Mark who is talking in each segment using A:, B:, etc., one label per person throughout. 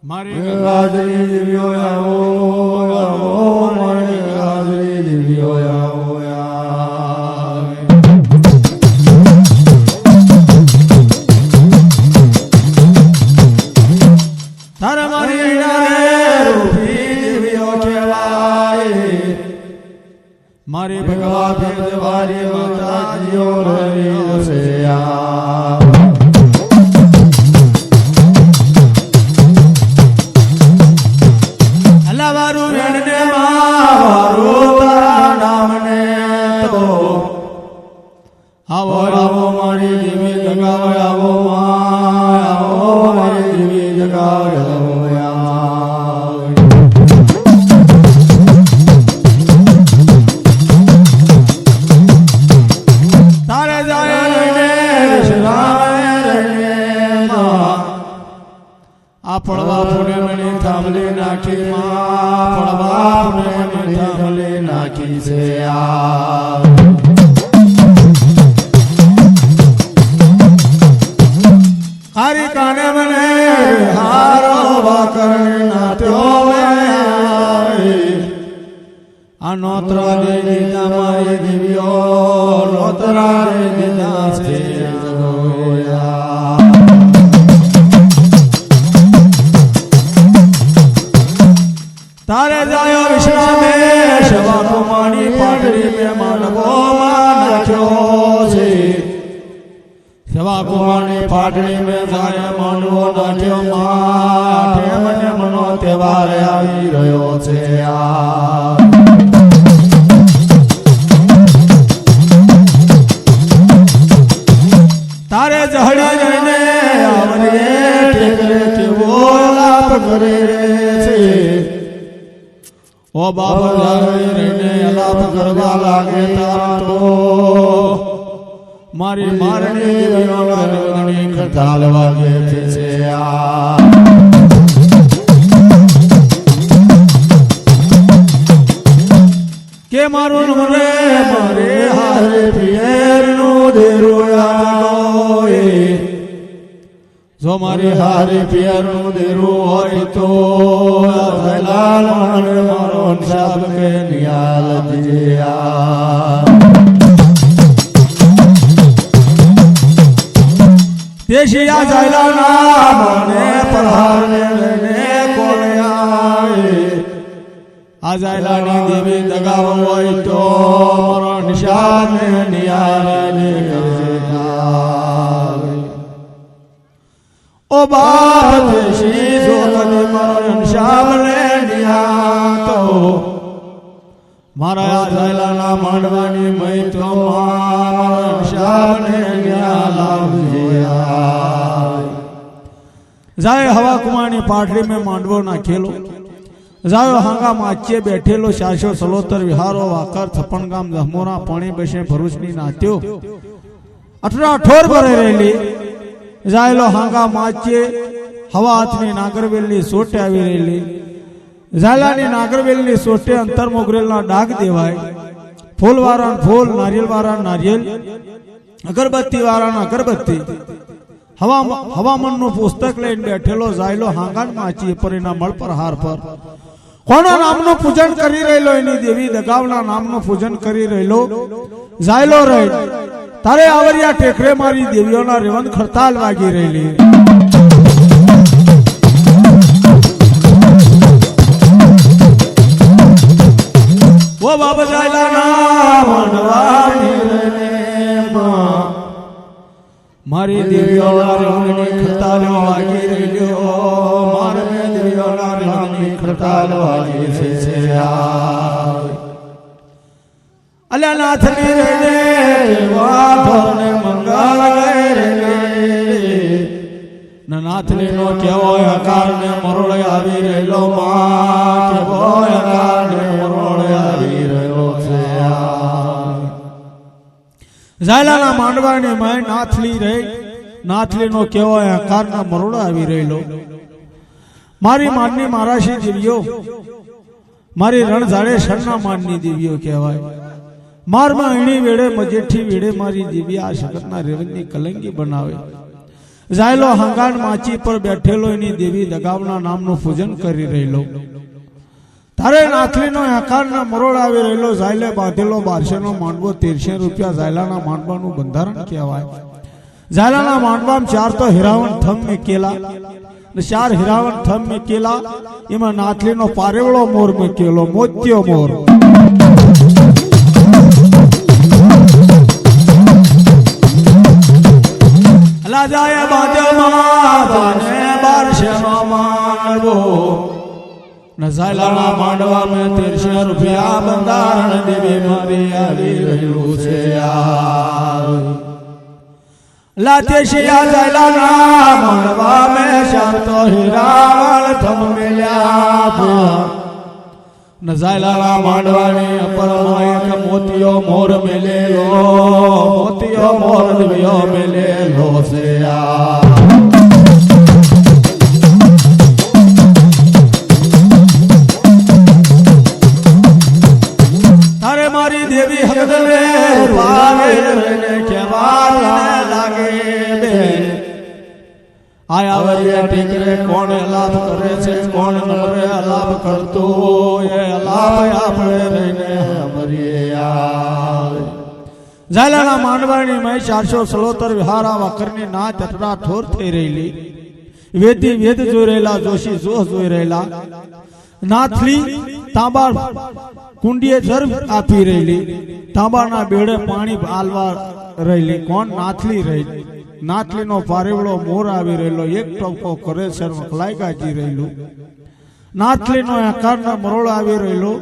A: મારી હાજરી દેવીઓ આવો આવો મારી હાજરી દેવીઓ આવો તારા મારી રૂપી દેવીઓ કહેવાય મારી ભગવા ભેદવારી માતાજીઓ રહી દસયા વારું રણને મારું તારા નામને તો આવો આવો મારી દેવી જગાવ આવો આવો મારી દેવી જગાવ તારે જાય રણને આ પડવા પુણે મને થાંભલી નાખી પડવા પુણે મને થાંભલી નાખી છે હારી કાને મને હારો વાકરણ નાટ્યો આ નોતરા દે દીધા મારી દેવીઓ નોતરા દે દીધા છે તારે જાયો વિશ્રામે શવા કુમારી પાટડી મે માનવો નાખ્યો છે શવા કુમારી પાટડી મે જાય માનવો નાખ્યો માઠે મને મનો તહેવાર આવી રહ્યો છે તારે જહડી જઈને આવરે ટેકરે કેવો લાપ કરે છે ઓ બાબા જાવી રહીને અલાપ કરવા લાગે તારા તો મારી મારણી દેવીઓ રંગણી ખતાલ વાગે છે કે મારું મને મારે હારે પિયરનું દેરું આગોએ જો મારી હારે પિયરનું દેરું હોય તો લાલ મારો સાબ કે નિયાલ દિયા દેશિયા જાયલા ના મને પ્રહાર લઈને કોળ્યા આ જાયલાની દેવી દગાવ હોય તો મારો નિશાન નિયાલ ઓ બાપ દેશી જો કદી મારો નિશાન નિયા તો મારા જાયલાના માંડવાની મય તો મારા નિશાન નિયા લાવજે જાય હવા કુમારની પાટડી में માંડવો નાખેલો જાયો હાંગા માચે બેઠેલો શાશો સલોતર વિહારો વાકર થપણ ગામ ધમોરા પાણી બેસે ભરૂચની નાત્યો અઠરા ઠોર ભરે રહેલી જાયલો હાંગા માચે હવા હાથની નાગરવેલની સોટે આવી રહેલી ઝાલાની નાગરવેલની સોટે અંતર મોગરેલના ડાઘ દેવાય ફૂલ વાળા ફૂલ નારિયેલ વાળા નારિયેલ અગરબત્તી વાળા અગરબત્તી હવામનનું પુસ્તક લઈને બેઠેલો જાયલો હાંગાન માચી પરીના મળ પર હાર પર કોના નામનું પૂજન કરી રહેલો એની દેવી દગાવના નામનું પૂજન કરી રહેલો જાયલો રહી તારે આવરિયા ટેકરે મારી દેવીઓના રેવન ખડતાલ વાગી રહેલી ઓ બાબા જાયલા ના વનવાની મારી દેવીઓના રેવનની ખડતાલ વાગી રહેલો મારે દેવીઓના રેવનની ખડતાલ વાગી છે અલ્યા નાથની રે વાઢોને મંગળ રે નાથની નો કેવો આકારને મરોળ આવી રહેલો માં કેવો આકારને મરોળ આવી રહ્યો છે ઝાલાના માંડવાની માય નાથલી રે નાથલી નો કેવો આકારને મરોળ આવી રહેલો મારી માનની મારાશી દેવીઓ મારી રણઝાડે શરના માનની દેવીઓ કહેવાય મારમાં અણી વેડે મજેઠી વેડે મારી દેવી આ શકતના રેવનની કલંગી બનાવે જાયલો હંગાણ માચી પર બેઠેલો એની દેવી દગાવના નામનું પૂજન કરી રહેલો તારે નાથલીનો આકારના મરોડ આવી રહેલો જાયલે બાંધેલો 1200નો માંડવો 1300 રૂપિયા જાયલાના માંડવાનું બંધારણ કહેવાય જાયલાના માંડવામાં 4 તો હીરાવણ થમ મેકેલા ને 4 હીરાવણ થમ મેકેલા એમાં નાથલીનો પારેવળો મોર મેકેલો મોત્યો મોર જાય બાદમાં 1200નો માંડવો નઝાયલાના માંડવા મેં 1300 રૂપિયા બંધારણ દેવી મારી આવી રહ્યું છે યાર લાતે શિયા જાયલાના માંડવા મેં શાંતો હીરાવળ થમ મેલ્યા નઝાયલાના માંડવાની અપરમાં એક મોતિયો મોર મેલેલો મોતિયો મોર દિવ્યો મેલેલો છે યાર તારે મારી દેવી હકદરે પાવે ને કેવાને લાગે બે આયા વરિયા ટેકરે કોણ લાભ કરે છે કોણ નમરે લાભ કરતો એ લાભ આપણે રહીને અમરીએ યાર જાયલાના માંડવાની મય 476 વિહારા વકરની ના ચટડા ઠોર થઈ રહેલી વેદી વેદ જોઈ રહેલા જોશી જોશ જોઈ રહેલા નાથલી તાંબા કુંડીએ જર આપી રહેલી તાંબાના બેડે પાણી આલવા રહેલી કોણ નાથલી રહેલી નાથલીનો પારેવળો મોર આવી રહેલો એક ટોકો કરે છે મખલાઈ ગાજી રહેલું નાથલીનો આકારના મરોળ આવી રહેલો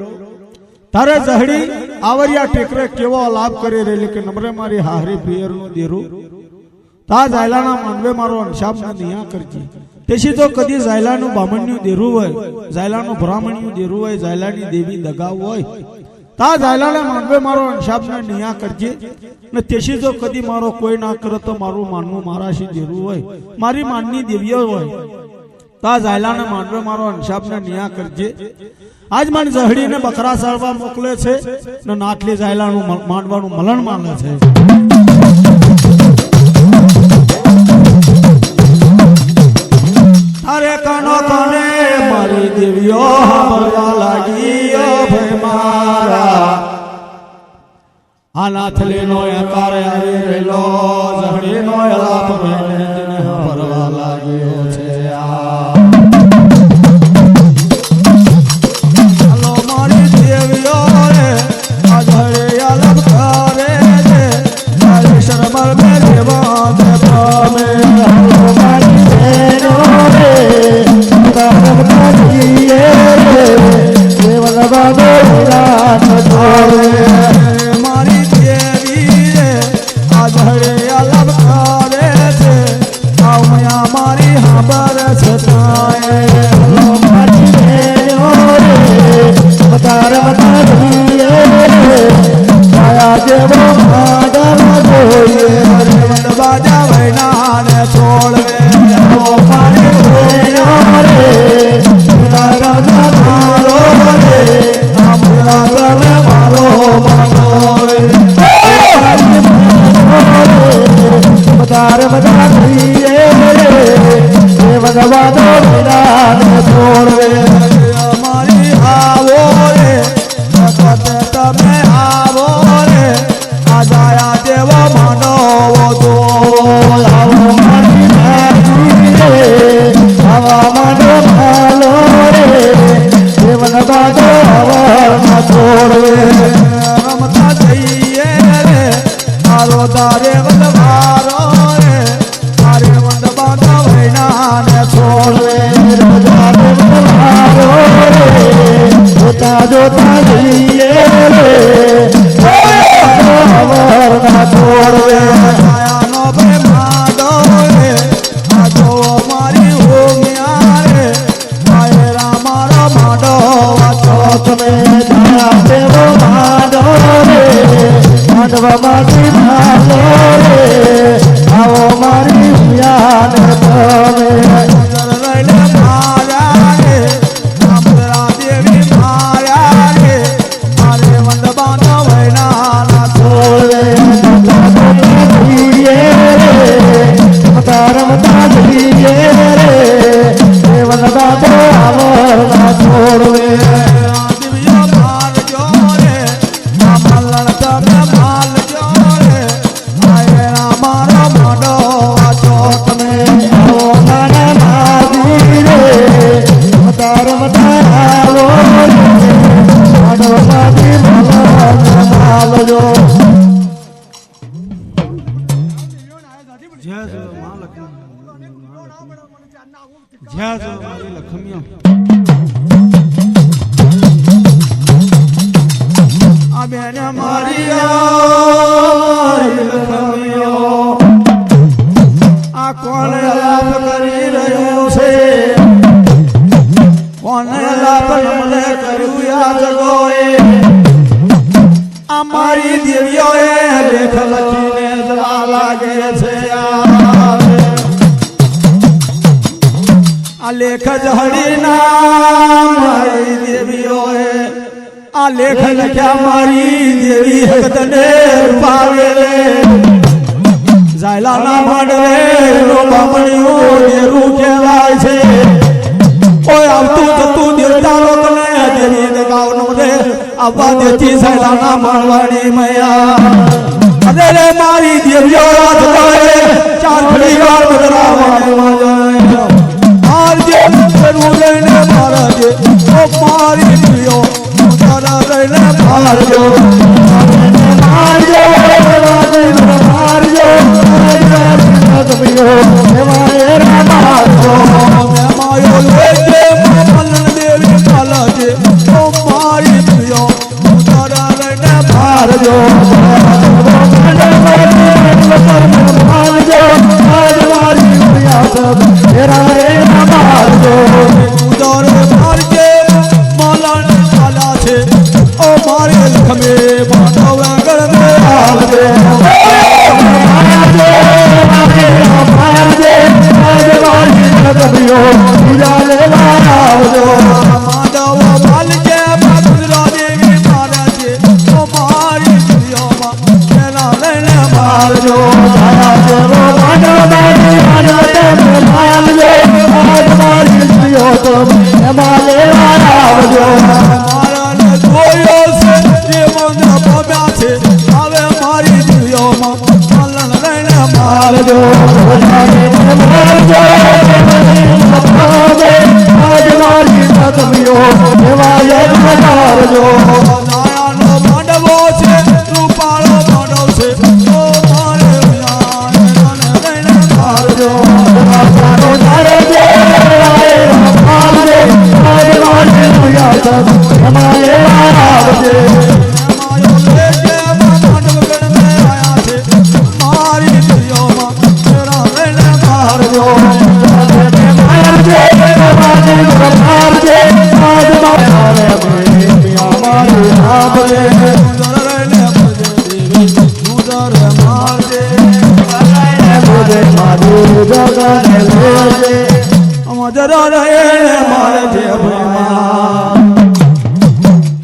A: તારે જહડી આવરિયા ટેકરે કેવો લાભ કરી રહેલી કે નમરે મારી હારી પિયરનું દેરું તા જાયલાના માંડવે મારો અંશાબ ના દિયા કરજી તેસી તો કદી જાયલાનું બામણ્યું દેરું હોય જાયલાનું બ્રાહ્મણ્યું દેરું હોય જાયલાની દેવી દગાવ હોય તા જાયલાના માંડવે મારો અંશાબ ના નિયા કરજે ને તેસી તો કદી મારો કોઈ ના કરે તો મારું માનવું મારાશી દેરું હોય મારી માનની દેવીઓ હોય તા જાયલાના માંડવે મારો અંશાબ ના નિયા કરજે આજ મને જહડીને બકરા સાળવા મોકલે છે ને નાટલી જાયલાનું માંડવાનું મલણ માને છે તારે કાનો કોને મારી દેવીઓ સાંભળવા લાગી ઓ ભાઈ મારા આ નાથલીનો આકાર આવી રહેલો જહડીનો અલાપ રહીને તેને સાંભળવા લાગ્યો છે હાલો મારી દેવીઓ રે આ જહડે અલાપ કરે છે મારી શરમર મે દેવા દે પામે હાલો મારી દેવીઓ મારી દેવી રે આજ હરે અલબ કરે છે આવયા મારી હાબર છતાય મારી દેવો રે બતાર બતાવી રે આયા દેવો માડવ જોઈએ રે મન બાજા વૈના ને છોડવે મારી દેવો રે તારા મારો રે આમલા ગલે મારો મારો રે બતાર બતાવી રે એ ભગવાનો વિરાન છોડવે અમારી આવો રે ભગત તમે આવો રે આજાયા દેવો માનો દો આવો મારી રે આવા માનો ભાલો રે દેવન બાદો હવા છોડવે રમતા જઈએ રે મારો તારે વંદવારો રે તારે વંદ બાદો વૈના ને છોડવે તારે વંદવારો રે જોતા જોતા જઈએ રે હવા ના છોડવે આયાનો ભે માડો રે આ જો મારી હોમિયા રે આયરા મારો માડો ચોક મે ધારા દેવો માડો રે માંડવા માટી ભાલો રે આવો મારી હુયાન તમે રઈને માયા રે આમરા દેવી માયા રે મારે વંદબાનો વૈના ના છોડવે રે તારમ જ્યાં જો મારી લખમીઓ આ બેન મારી લખમીઓ આ કોણ લાપ કરી રહ્યો છે કોને લાપ મને કર્યું યાદ ગોએ અમારી દેવીઓએ લેખ લખીને જવા લાગે છે આ લેખ જહડી ના મારી દેવીઓએ આ લેખ લખ્યા મારી દેવી હકદને રૂપાવે જાયલા ના માંડવે નો બામણીઓ દેરું કહેવાય છે ઓય આવતું જતું દેવતા લોકને દેવી ને ગાવનો રે આવવા દેતી જાયલા ના માળવાણી મૈયા અરે રે મારી દેવીઓ રાત ગયે ચાર ઘડી વાર બદરાવા જાય આરજે કરું લઈને મારજે ઓ મારી દેવીઓ તારા લઈને મારજો મારજો મારજો દેવીઓ એવાય મારજો માયો લેજે મન દેવી પાલજે ઓ મારી દેવીઓ તારા લઈને મારજો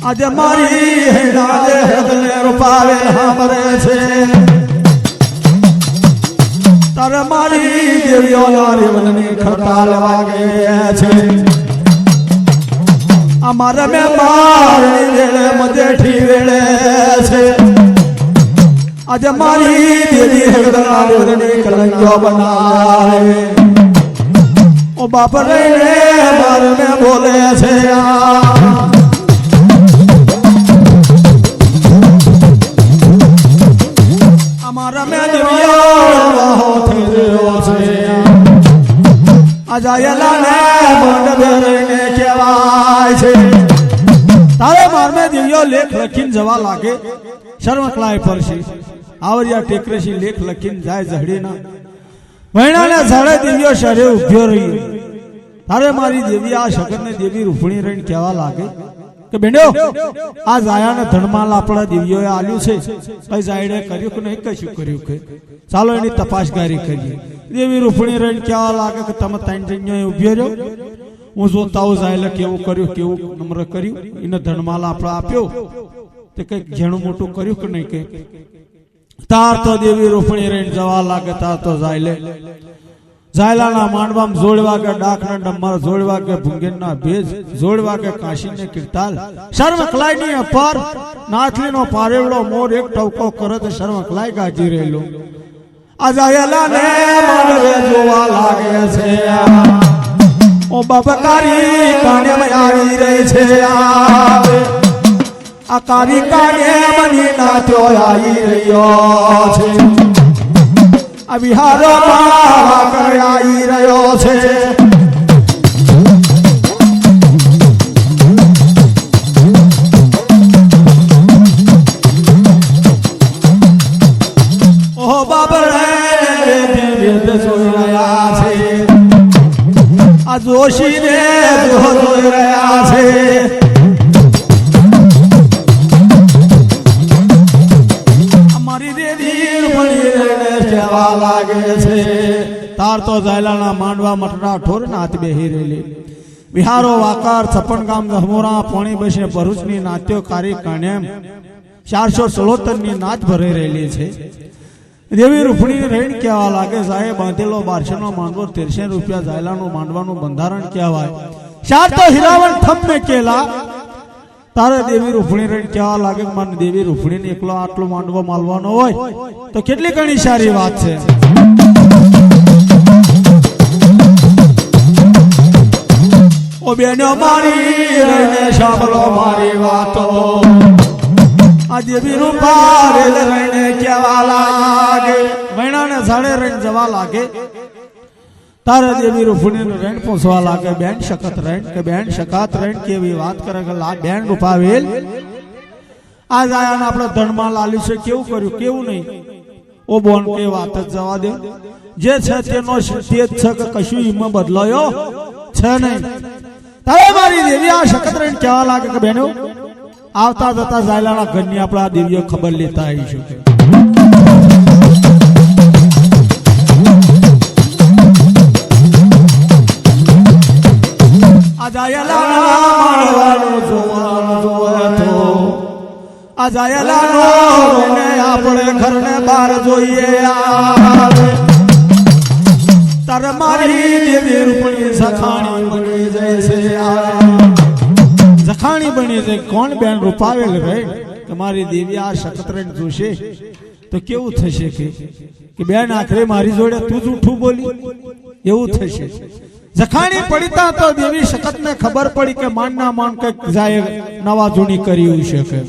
A: आज मारी रूपावे हमरे छे तर मारी देवियो नारी खड़ताल वागे छे अमारे में मार वेले मजेठी वेले छे आज मारी देवी नारी कलंकियो बनावे ओ बाप रे मार में बोले छे हमारा में देवियो थे अजायला ने मंडबेरे ने केवाय छे तारे मार में देवियो लेख लखीन जवा लागे शर्म क्लाय परशी आवरिया टेकरेशी लेख लखीन जाय जहडीना वैणाने झाड़े देवियो शरे उभ्यो रही तारे मारी देवी आ शकन ने देवी रूपणी रहीने केवा लागे કે બેંડો આ જાયાને ધણમાલ આપણા દેવીઓએ આલ્યું છે કઈ જાયડે કર્યું કે નહીં કશું કર્યું કે ચાલો એની તપાસગારી કરીએ દેવી રૂપણી રહીને કહેવા લાગે કે તમે ત્રણ જણ્યો ઉભ્યો રહ્યો હું જોતા હું જાયલે કેવું કર્યું કેવું નમ્ર કર્યું એને ધણમાલ આપણે આપ્યો તે કઈક ઘણું મોટું કર્યું કે નહીં કે તાર તો દેવી રૂપણી રહીને જવા લાગે તાર તો જાયલે जायलाना मांडवाम जोड़वा के डाकना डम्मर जोड़वा के भुंगेना भेज जोड़वा के काशी ने कीर्ताल शर्म कलाई नी पर नाथली नो पारेवड़ो मोर एक टवको करत शर्म कलाई गाजी रेलो आ जायला ने मांडवे जोवा लागे छे ओ बबकारी काने में आई रही छे आ कारी काने मनी नात्यो आई रह्यो छे अभिहारो आई रह्यो છે ઓહો બાબર વેદ જોઈ રહ્યા છે આ જોશી ને જોઈ રહ્યા છે અમારી દેવી રૂપણી કેવા લાગે છે તાર તો ઝાયલાના માંડવા મટડા ઠોર નાત બેહી રેલી વિહારો વાકાર છપન ગામ ધમોરા પોણી બસે ભરૂચની નાત્યો કારી કાણેમ 476 ની નાચ ભરી રહેલી છે દેવી રૂપણી રેણ કેવા લાગે સાહેબ બાંધેલો 1200 નો માંડવો 1300 રૂપિયા ઝાયલાનું માંડવાનું બંધારણ કહેવાય ચાર તો હીરાવન થમ મે કેલા તારે દેવી રૂપણી રેણ કેવા લાગે મને દેવી રૂપણી ને એકલો આટલો માંડવો માલવાનો હોય તો કેટલી ઘણી સારી વાત છે ઓ બેનો મારી રેને સાંભળો મારી વાતો આ દેવી રૂપા રેલ રેને કેવા લાગે વૈણાને ઝાડે રેણ જવા લાગે તારે દેવી રૂપણી રેણ પહોંચવા લાગે બેન શકત રેણ કે બેન શકાત રેણ કેવી વાત કરે કે લા બેન રૂપાવેલ આ જાયાને આપણે ધનમાં લાલ્યું છે કેવું કર્યું કેવું નહીં ઓ બોન કે વાત જ જવા દે જે છે તેનો તે જ છે કે કશું ઈમાં બદલાયો છે નહીં તારે મારી દેવી આ શકત રેણ કેવા લાગે કે બેનો આવતા જતા ઝાયલાના ઘરની આપણા દેવીઓ ખબર લેતા આવીશું આ ઝાયલાના માણવાનું જોવાનું તો આ ઝાયલાનો ને આપણે ઘરને બહાર જોઈએ તારે મારી દેવી રૂપણી સખાણી બની જાય છે જખાણી બની છે કોણ બેન રૂપાવેલ રે કે મારી દેવી આ શકતરેણ જોશે તો કેવું થશે કે બેન આખરે મારી જોડે તું જૂઠું બોલી એવું થશે જખાણી પડીતા તો દેવી શકત ને ખબર પડી કે માન ના માન કઈક જાય નવા જૂની કરી શકે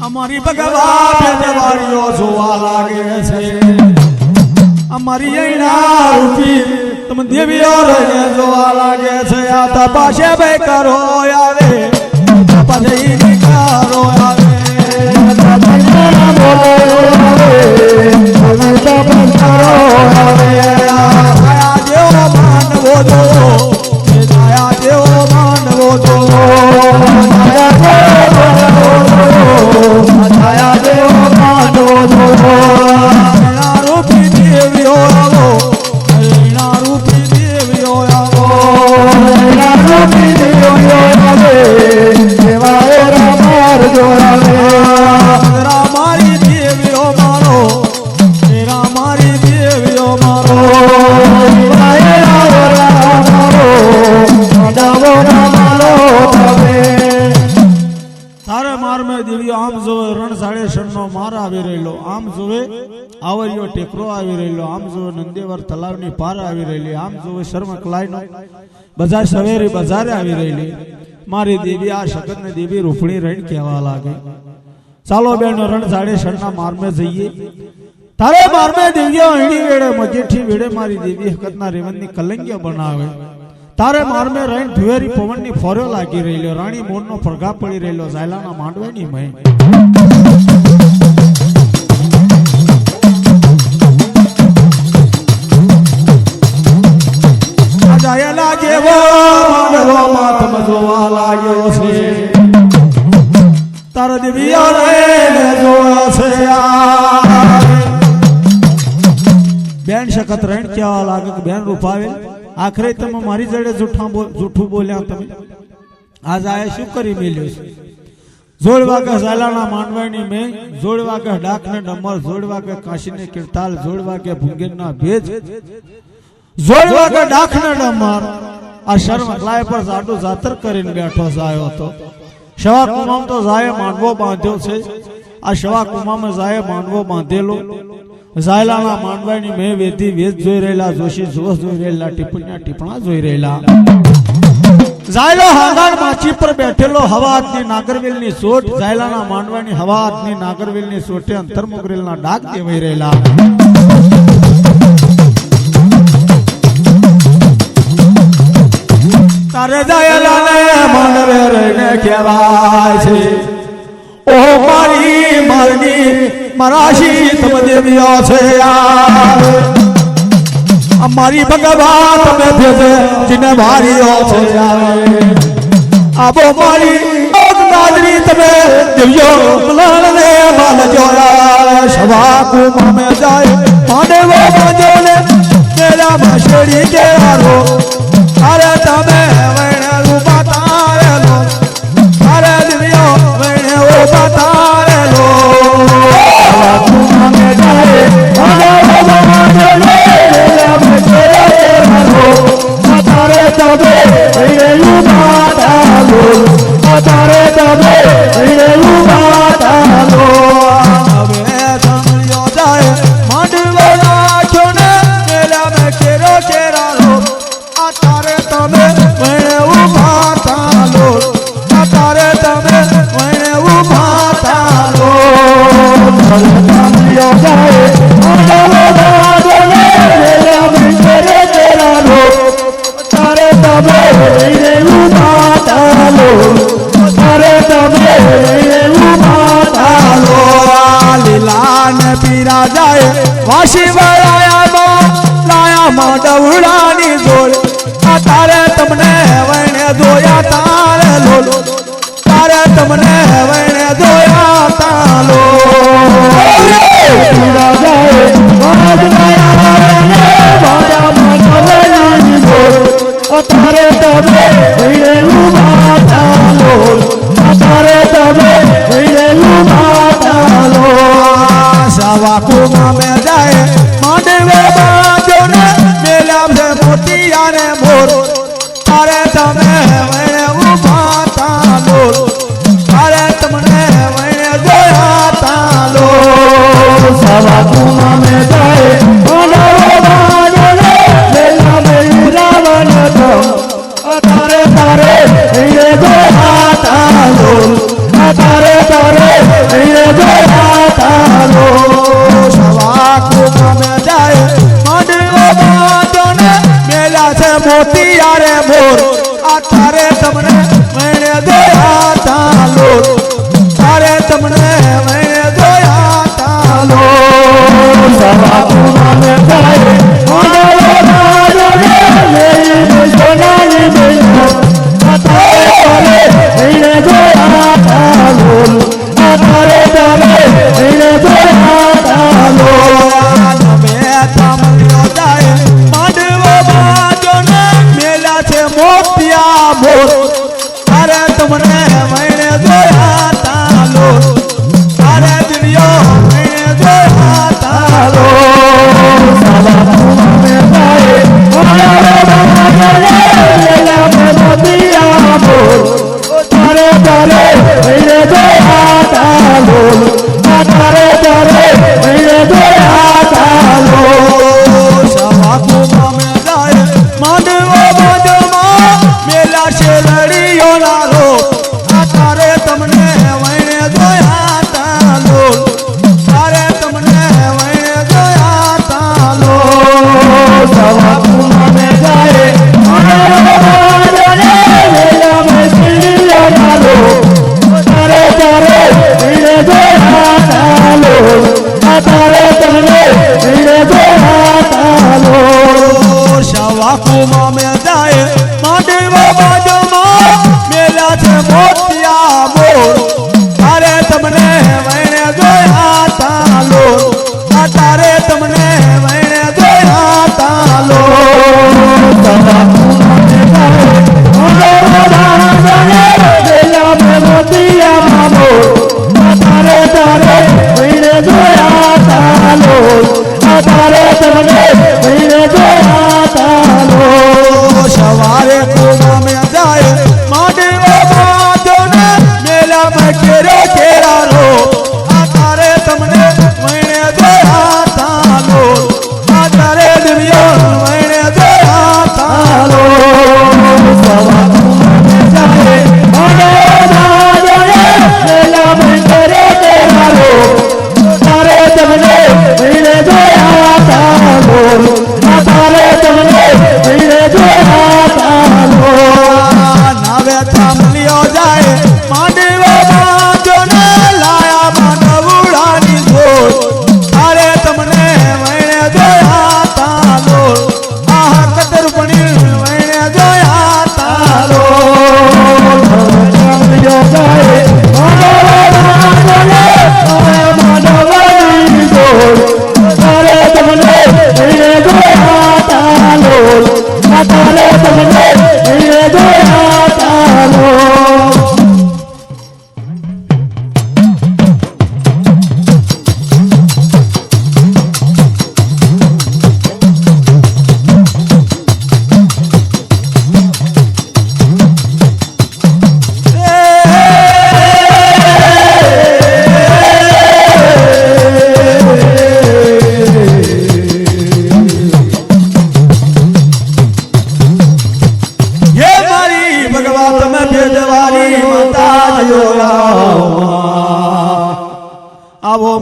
A: અમારી ભગવા બેનવારીઓ જોવા લાગે છે અમારી એના રૂપી તમે દેવીઓ રહીને જોવા લાગે છે આ તપાસે બે કરો આવે તપાસે ઈ કરો આવે આયા દેવો માનવો જો આયા દેવો માનવો જો આયા દેવો માનવો જો દેવીઓ આવો હરિના રૂપી દેવીઓ આવો હરિના રૂપી દેવીઓ આવે દેવાએ રામાર જોરાવે રામારી દેવીઓ મારો રામારી દેવીઓ મારો દેવાએ રામારો દાવો રામારો આવે તારે માર મે દેવીઓ આમ જોવે રણ 6.5 નો માર આવી રહેલો આમ જોવે આવરિયો ટેકરો આવી રહેલો આમ જોવે નંદેવર તલાવની પાર આવી રહેલી આમ જોવે શર્મકલાઈનો બજાર સવેરી બજારે આવી રહેલી મારી દેવી આ શકતને દેવી રૂપણી રેણ કહેવા લાગે ચાલો બેનો રણ 6.5 ના મારમે જઈએ તારે મારમે દેવીઓ હીડી વેડે મજેઠી વેડે મારી દેવી હકતના રેવનની કલંગીઓ બનાવે તારે મારમે રેણ ધુવેરી પવનની ફોર્યો લાગી રહેલો રાણી મોરનો ફરગા પડી રહેલો ઝાયલાના માંડવાની મય ઝાયલા જેવો માંડવો માથમ જોવા લાગ્યો છે તારા દેવીઓ રેને જોયો છે બેન શકત રેણ કેવા લાગે કે બેન રૂપાવેલ આખરે તમે મારી જોડે જૂઠું બોલ્યા તમે આજ આયા શું કરી મેલ્યો છે જોડ વાગે ઝાયલાના માંડવાની મેં જોડ વાગે ડાકને ડમર જોડ વાગે કાશીને કીર્તાલ જોડ વાગે ભુંગેરના ભેજ જોડ વાગે ડાકને ડમર આ શર્મકલાય પર જાડું જાતર કરીને બેઠો જાયો હતો શવા કુમામ તો જાયે માંડવો બાંધ્યો છે આ શવા કુમામે જાયે માંડવો બાંધેલો ઝાયલાના માંડવાની મેં વેધી વેદ જોઈ રહેલા જોશી જોશ જોઈ રહેલા ટીપણા જોઈ રહેલા જાયલો હાંગાણ માછી પર બેઠેલો હવા હાથની નાગરવેલની સોટ જાયલાના માંડવાની હવા હાથની નાગરવેલની સોટે અંતરમુગરેલના ડાક દેવાઈ રહેલા તારે જાયલાને માંડવે રહીને કહેવાય છે ઓ મારી મારની મરાશી તમ દેવ્યો છે અમારી ભગવાન તમે ભેજે જીને મારીઓ છે આબો મારી નાદરી તમે દેવ્યો મલાને માલ જોયા સવા કુમ મે જાય માનવો બાજોને મેરા મશડી કે આરો અરે તમે વણે રૂપા તારેલો અરે દેવ્યો વણે રૂપા તારેલો સવા કુમ મે જાય માનવો બાજોને વાશી લાયા માંડવડાની જોડ તારે તમને વણે દોયા તારે લોલ તારે તમને વણે દોયા તાલો તારે તમે સવા કુમા મે જાય માંડવે બાજોને મેલા છે મોતિયા ને મોર તારે તમે વણે ઉભા તાલો તારે તમને વણે જોયા તાલો સવા કુમા મે જાય માંડવે બાજોને મેલા મેરાવન તો તારે તારે વણે જોયા તાલો તારે તારે વણે જોયા તાલો મોતિયા રે મોર આ તારે તમને વણે દોયા તાલો તારે તમને વણે દોયા તાલો સવા કુમા મે જાય મોડો બાજો રે મેરી સોનાની બેનો આ તારે તારે વણે દોયા તાલો આ તારે તારે વણે દોયા તાલો તમે તમલ્યો જાય માંડવો મોતિયા મોર તારે તમને વણે જોયા તાલો તારે દિવ્યો વણે જોયા તાલો સવા કુમા મે જાય મોતિયા મોર તારે તારે વણે જોયા તાલો તારે તારે વણે જોયા તાલો સવા કુમા મે જાય માંડવો મેલા છે લડીયો નારો આ તારે તમને વણે જોયા તાલો તારે તમને વણે જોયા તાલો સવા કુમા મે જાય મેલા મે સિલિયો નારો તારે તારે વણે જોયા તાલો તારે તમને વણે જોયા તાલો સવા કુમા મે જાય માંડવો બાજોમાં મેલા છે મોતિયા મોર તારે તમને વણે જોયા તાલો તારે તમને વણે જોયા તાલો સવા કુમા મે જાય મોતિયા મોર તારે તારે વણે જોયા તાલો તારે તમને વણે જોયા તાલો સવારે કુમા મે જાય માંડવો બાજોને મેલા માં કેરો કેરારો આ તારે તમને વણે જોયા તાલો આ તારે દિવ્યો વણે જોયા તાલો સવા કુમા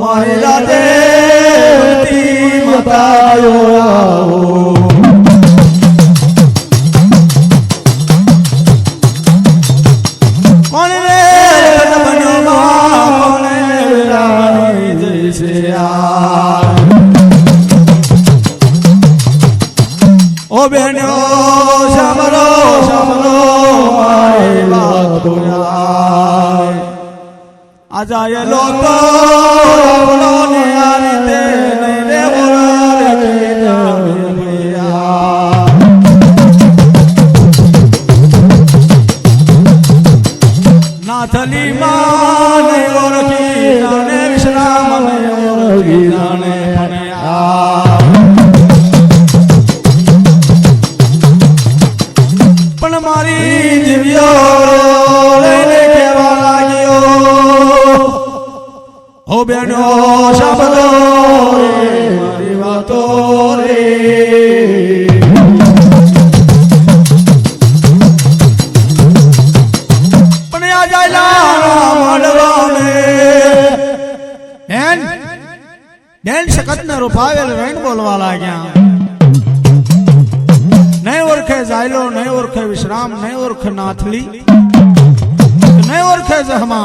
A: मारे राधे बतायो आओ कौन रे बनो कौन रानी जैसे ओ बहनो समरो समरो मारे बात आजा ये लोको बोलो ने आते नहीं रे बोलो रे भैया नाथली माने और की जाने विश्राम में और की जाने फनिया पण मारी दिव्यो लेने के वाला गियो ओ बेनो शब्दो रे मारी बातो रे पण आ जायला मंडवा में बेन शकत ने रुपावेल रेण बोलवा लाग्या नहीं ओरखे जायलो नहीं ओरखे विश्राम नहीं ओरखे नाथली नहीं ओरखे जहमा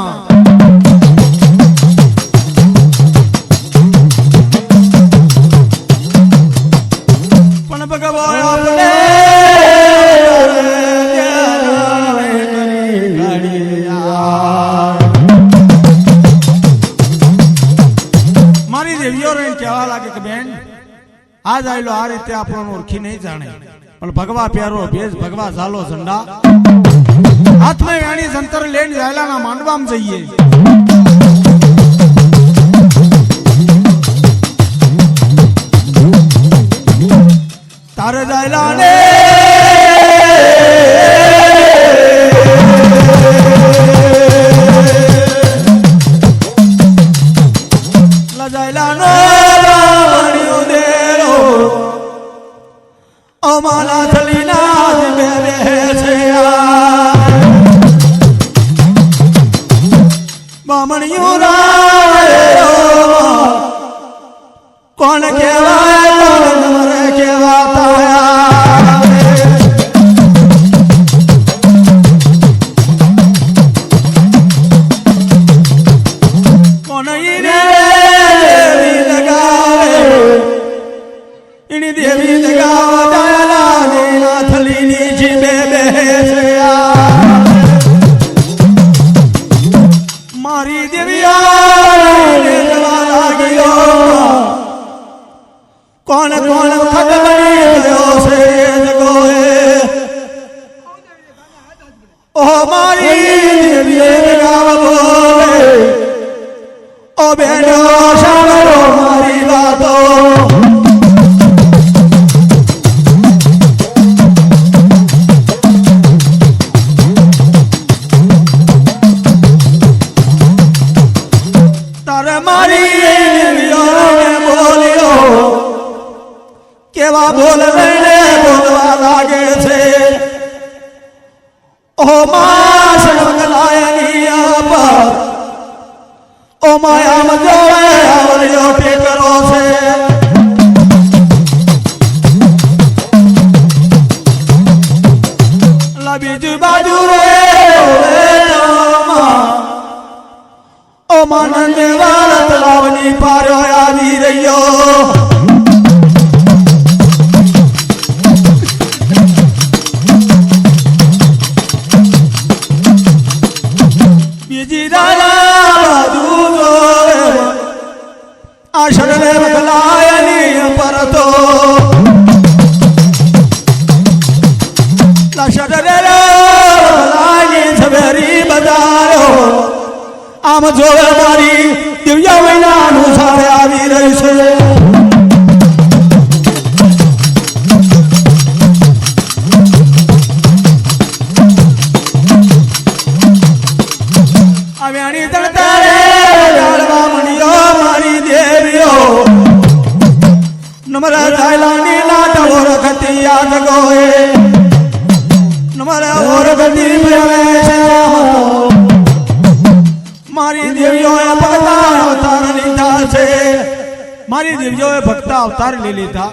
A: पण भगवान अपने मारी देवियों रे कहेवा लागे के बेन आ जायलो आ रीते आपणो ओरखी नहीं जाने पण भगवा प्यारो भेज भगवा झालो झंडा हाथ में वाणी जंतर लेन जायला ना मांडवाम जईए तारे जायला ने ला जायला नो रावणियो देरो ओ माला थलीना मेरे से बामणियों रायो कौन केवा कौन मरे केवा ताया कौन इने देवी लगावे इनी देवी लगावा मारी देविया कौन कौन खतबनी से जगोए ओ मारी देविया बोले ओ बहनो शामरो मारी बातों केवा बोल रहे बोलवा लागे छे ओ मां शंकलायनी पर ओ माया मजोए आवलियो टेकरो छे लबीज बाजू रे ओ मानंद वाला तलावनी पारो आवी रहियो आशरले बखलायनी पर तो लाशरले बखलायनी सवेरी बजारो आम जोवे मारी दिव्या महीना अनुसार आवी रही छे आव्यानी तड़तारे डालवा मणियो मारी देवियो नमरा जायलानी लाट और खतिया जगोए नमरा और गति में श्याम मारी देवियो पता तारनी दास છે મારી દિવ્યોએ ભક્ત અવતાર લઈ લીધા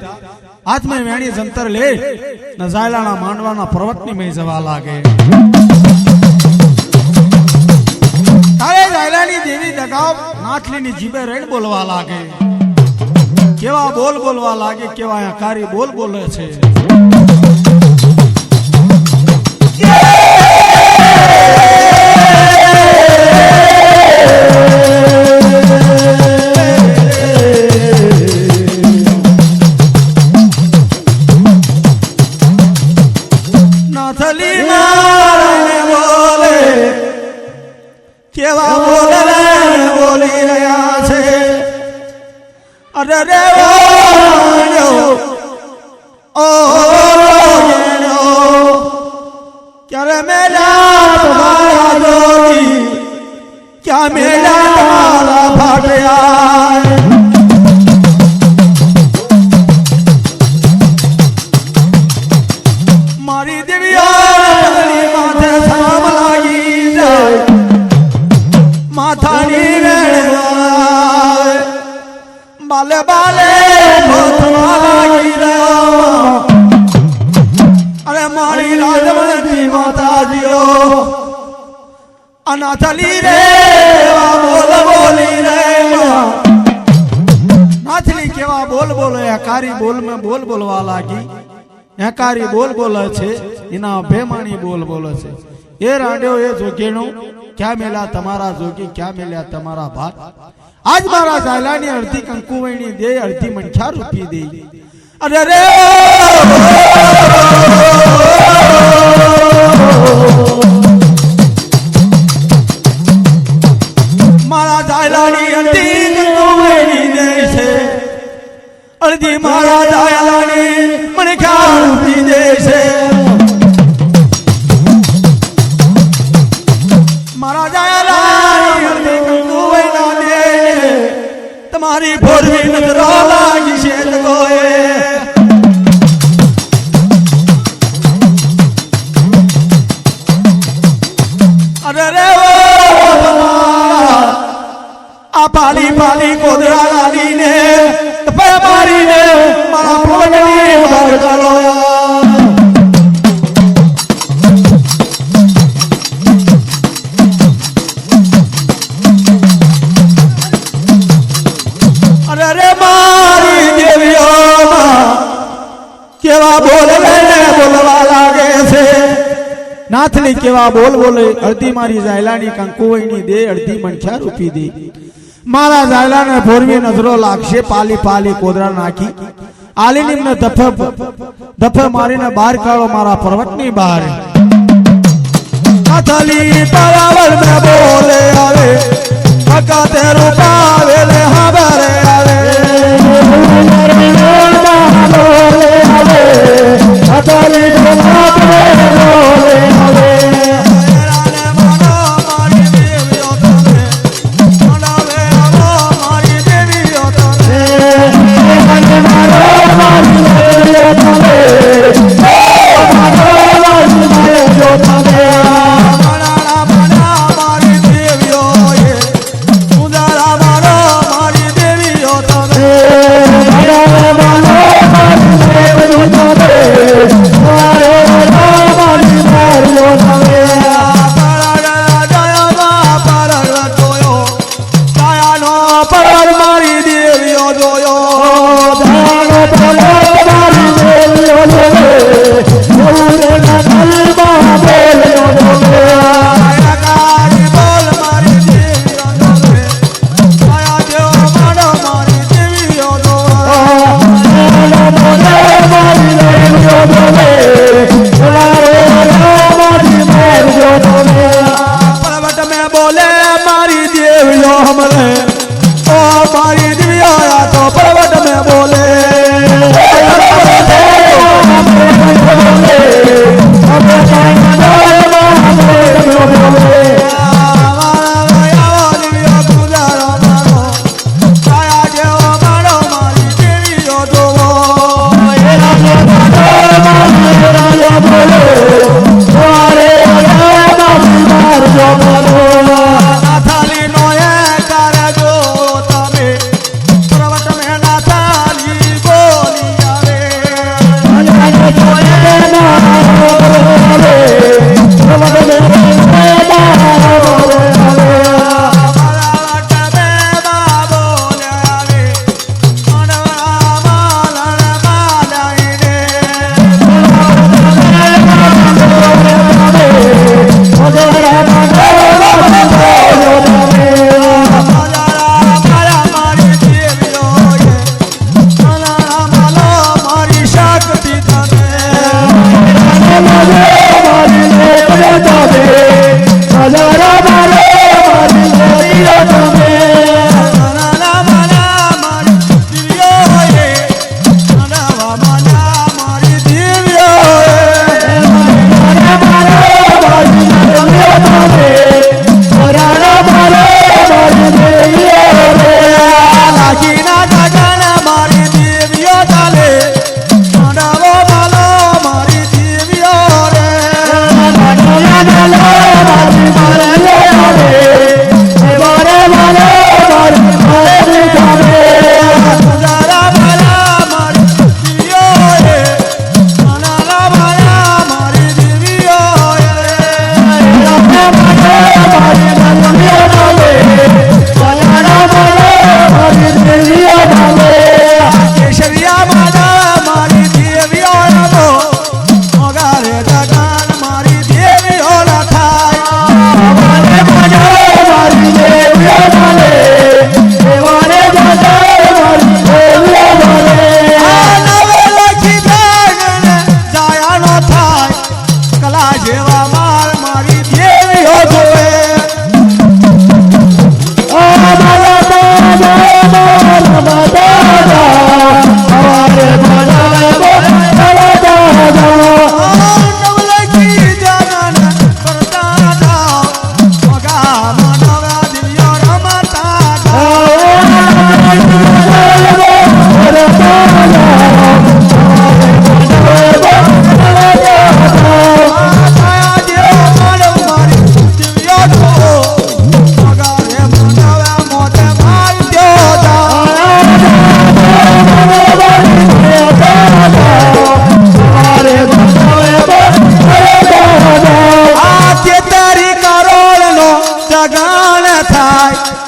A: હાથમાં વેણી જંતર લે નજાયલાના માંડવાના પર્વતની મેં જવા લાગે તારે જાયલાની દેવી દગાવ નાથલીની જીભે રેડ બોલવા લાગે કેવા બોલ બોલવા લાગે કેવા હકારી બોલ બોલે છે નાથલી મારને બોલે કેવા બોલ બોલી રહ્યા છે અરે રે ઓ ક્યારે મેલા તમારા જોડી ક્યાં મેલા તમારા ફાટ્યા મારી દેવિયા માથે સામ લાગી જાય માથાની વેણ બાલે બાલે ભોથવા લાગી રહ્યા અરે મારી રાજવણની માતાજીઓ અનાથલી રે બોલ બોલી રે નાથલી કેવા બોલ બોલે હકારી બોલ મેં બોલ બોલવા લાગી હકારી બોલ બોલે છે એના અભેમાની બોલ બોલે છે એ રાંડ્યો એ જોગીનો ક્યાં મેલા તમારા જોગી ક્યાં મેલ્યા તમારા ભાત આજ મારા જાયલાની અડધી કંકુવણી દે અડધી મણખ્યા રૂપી દે અરે રે મારા જાયલાની અડધી કંકુવણી દે છે અડધી મારા જાયલાની મણખ્યા રૂપી દે છે મારા જાયલાની અડધી કંકુવણી દે તમારી ભોરવી નજરો લાગી છે તકોએ અરે રે આ પાલી પાલી કોદરા લાલીને તપે મારીને મારા પોટની બહાર ચાલો કેવા બોલ બોલવા લાગે છે નાથલી કેવા બોલ બોલે અડધી મારી જાયલાની કંકુવણી દે અડધી મણખ્યા રૂપી દે મારા જાયલાને ભોરવી નજરો લાગશે પાલી પાલી કોદરા નાખી આલીની દફે મારીને બહાર કાઢો મારા પર્વતની બહાર નાથલી પારાવર મે બોલે આવે ભકા તે રૂપાવે લે હાબરે આવે અતાલી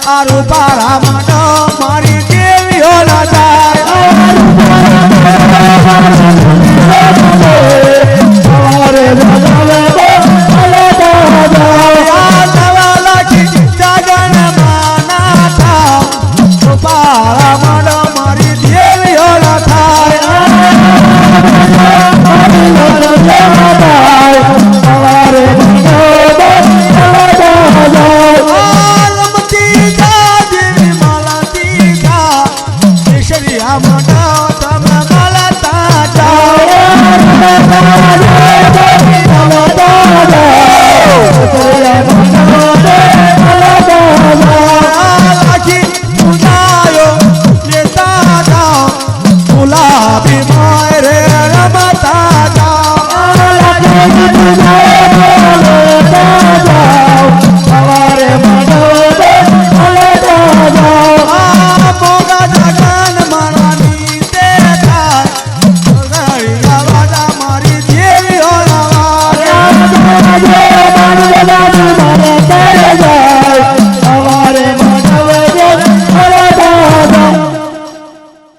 A: આ રૂપારા માંડો મારી દેવીઓ ના જાય સવારે જાગણ માના થાવ રૂપારા માંડો મારી દેવીઓ ના થાય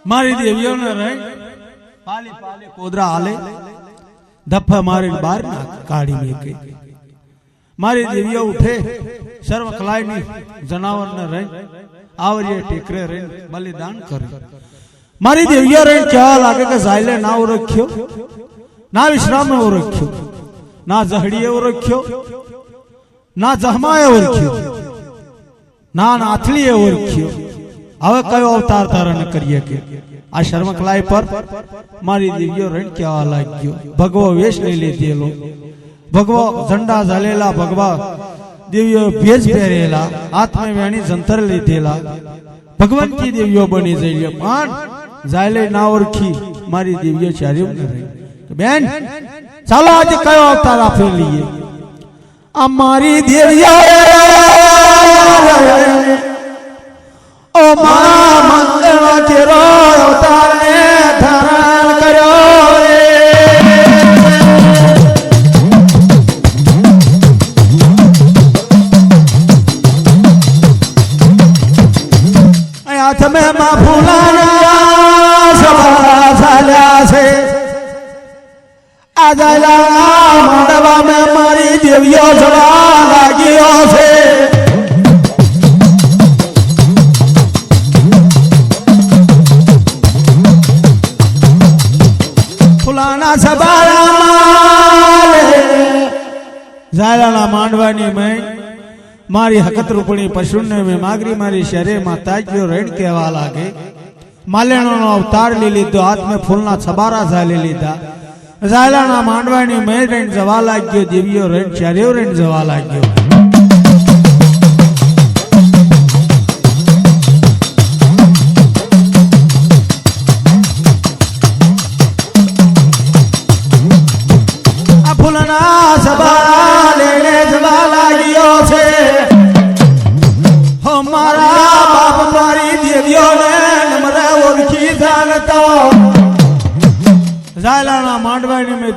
A: મારી દેવીઓ ને રહી પાલી પાલી કોદરા હાલે ધફા મારી બાર ના કાઢી મેકે મારી દેવીઓ ઉઠે સર્વ કલાયની જનાવર ને રહી આવરીએ ટેકરે રહી બલિદાન કરે મારી દેવીઓ રહી કેવા લાગે કે સાયલે ના ઓળખ્યો ના વિશ્રામ ઓળખ્યો ના જહડીએ ઓળખ્યો ના જહમાએ ઓળખ્યો ના નાથલીએ ઓળખ્યો હવે કયો અવતાર ધારણ કરીએ કે આ શર્મકલાય પર મારી દેવીઓ રણ કેવા લાગ્યો ભગવો વેશ લઈ લીધેલો ભગવો ઝંડા ઝાલેલા ભગવા દેવીઓ ભેજ પહેરેલા હાથમાં વેણી જંતર લીધેલા ભગવાન કી દેવીઓ બની જઈ પણ ઝાલે ના ઓળખી મારી દેવીઓ ચાર્યો ન રહી બેન ચાલો આજે કયો અવતાર આપે લઈએ આ મારી દેવીઓ ઓ મા મંગળ કેરો અવતારને ધારણ કર્યો હાથ મે માં ફૂલાના સભા ચાલ્યા છે આજાલા માંડવા મે મારી દેવીઓ જવા લાગ્યો છે ફૂલાના ઝાલાના માંડવાની મેં મારી હકત રૂપણી પશુને મેં માગરી મારી શરે માં તાજ્યો રેડ કહેવા લાગે માલેણોનો અવતાર લઈ લીધો હાથમાં ફૂલના છબારા ઝાલી લીધા ઝાલાના માંડવાની મેં રેડ જવા લાગ્યો દેવીઓ રેડ ચાર્યો રેડ જવા લાગ્યો ઝાલાના માંડવાની મેં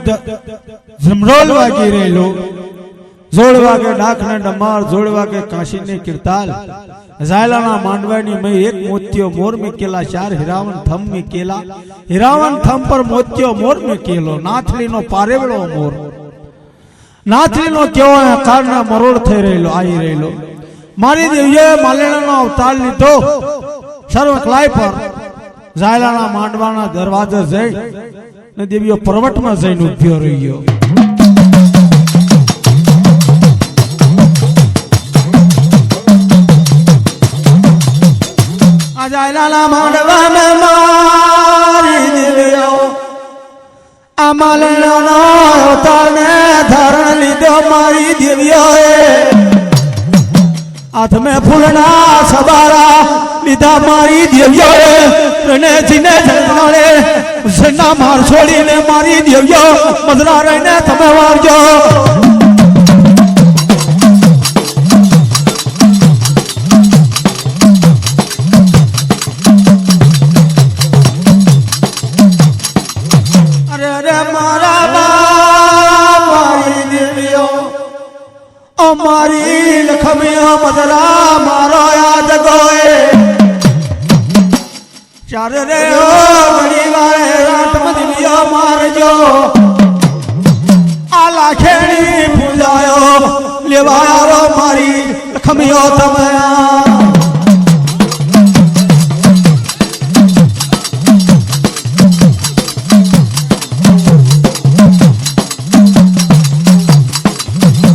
A: ઝમરોલ વાગી રહેલો જોડ વાગે ડાકને ડમાર જોડ વાગે કાશીને કિરતાલ ઝાલાના માંડવાની મેં એક મોતિયો મોર મેકેલા ચાર હિરાવન થમ મેકેલા હિરાવન થમ પર મોતિયો મોર મેકેલો નાથલીનો પારેવડો મોર નાથલીનો કેવો કારના મરોડ થઈ રહેલો આવી રહેલો મારી દેવીએ માલેણાનો અવતાર લીધો સર્વ કલાય પર ઝાલાના માંડવાના દરવાજે જઈ ને દેવીઓ પર્વતમાં જઈને ઉભ્યો રહ્યો આ ઝાલાના માંડવામાં મારી દેવીઓ આ માલેણાનો અવતારને ધારણ લીધો મારી દેવીઓએ હાથ મેં ફૂલના સબારા લીધા મારી દેવીઓએ રને જીને જણાણે સના માર છોડીને મારી દેવીઓ મદરા રહીને તમે વારજો અરે અરે મારા બાપ મારી દેવીઓ ઓ મારી લખમીઓ મદરા મારો યાદ જગોએ ચાર રે ઓ ઘણી વારે રાતમાં દિવ્યો મારજો આ લાખેણી પૂજાયો લેવાયો મારી ખમિયો તમે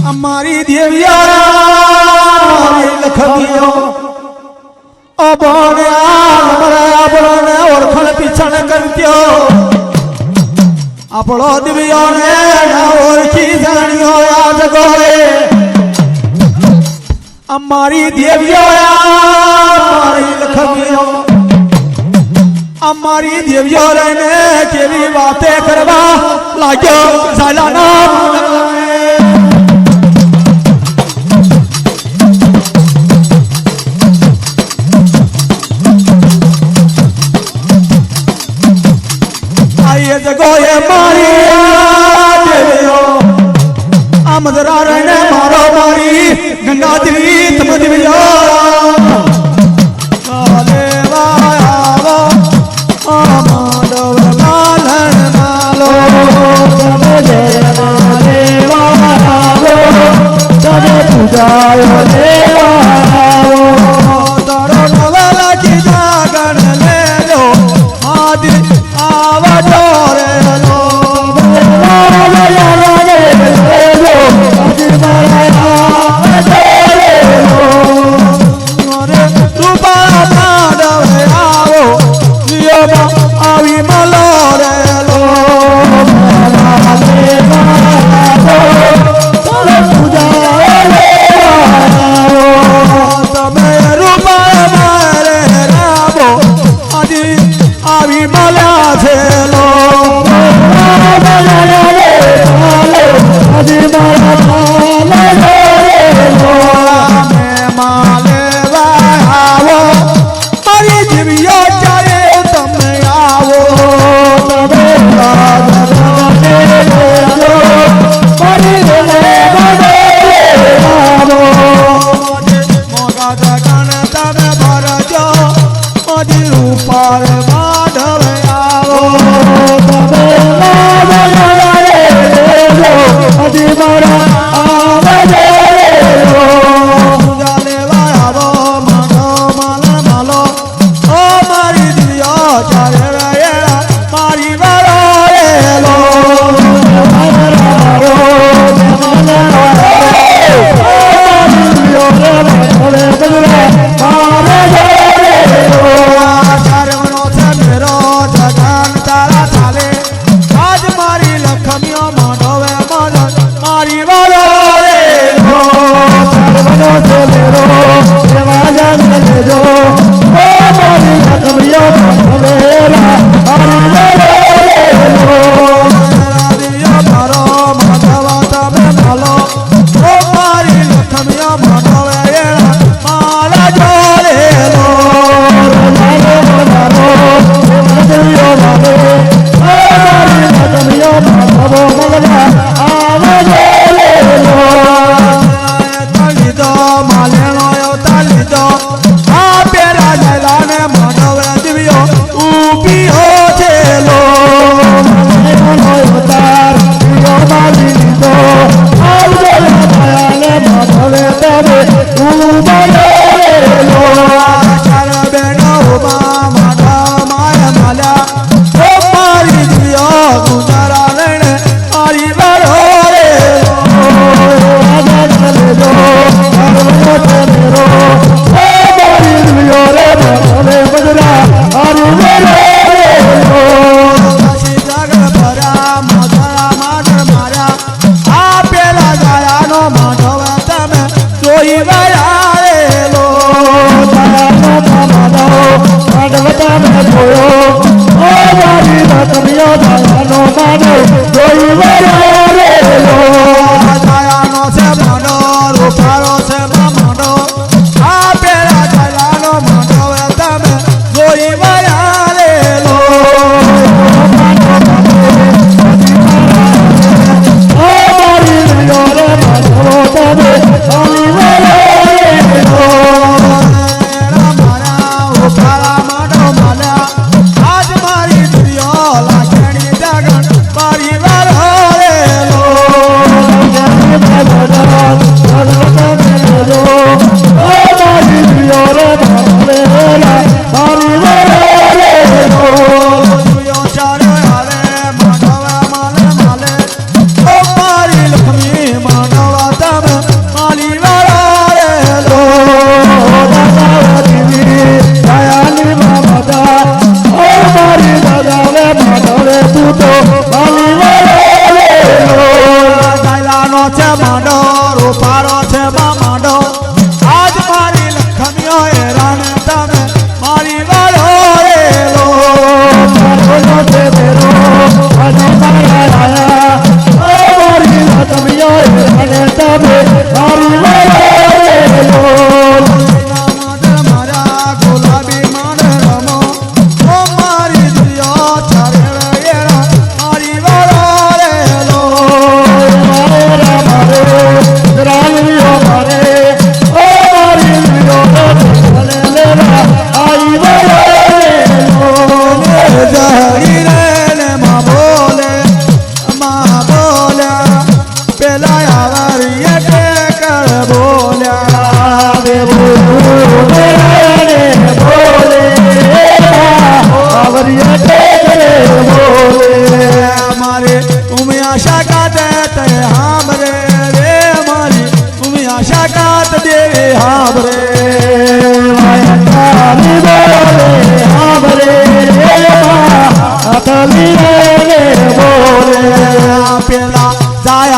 A: અમારી દેવિયા લખમિયો ઓ બોને ઓળખણ પીછણ કરત્યો આપણો દિવ્યો ને ઓળખી જાણ્યો યાદ ગોળે અમારી દેવિયો લખમિયો અમારી દેવિયો રહીને કેવી વાતે કરવા લાગ્યો ઝાલાના જગોએ મારી દેવ્યો આમદરા રહીને મારો મારી ગંગાદેવી તમ દેવ્યો દેવાયાવો માંડવ લાલણ માલો તમે દેવાયાવો તમે પૂજાયો દેવાયાવો તારો નવલા કીધા ગણ લેજો આદિ આવજો આવી મલો રે લો તમે રૂપા મારે રામો આજી આવી મળ્યા છે લો માલે આવો મારી જીવ્યો ચાલે તમે આવો મોગા જગન તમે ભરજો મોદી રૂપાર માધવ આવો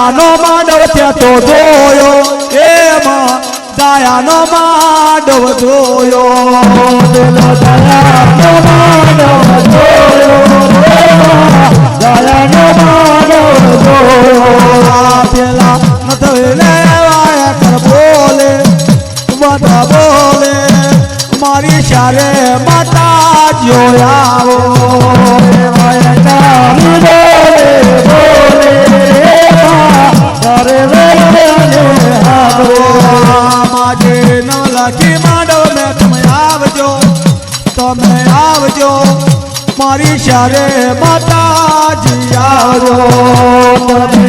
A: દાયાનો માંડવ ત્યાં તો જોયો એમાં દાયાનો માંડવ જોયો પેલો દાયાનો માંડવ જોયો દાયાનો માંડવ જોયો પેલા નથવે વાયા કર બોલે બધા બોલે મારી શારે માતા જોયાવો માજે નવલાખી માંડવ ને તમે આવજો મારી શારે માતાજી આવજો તમે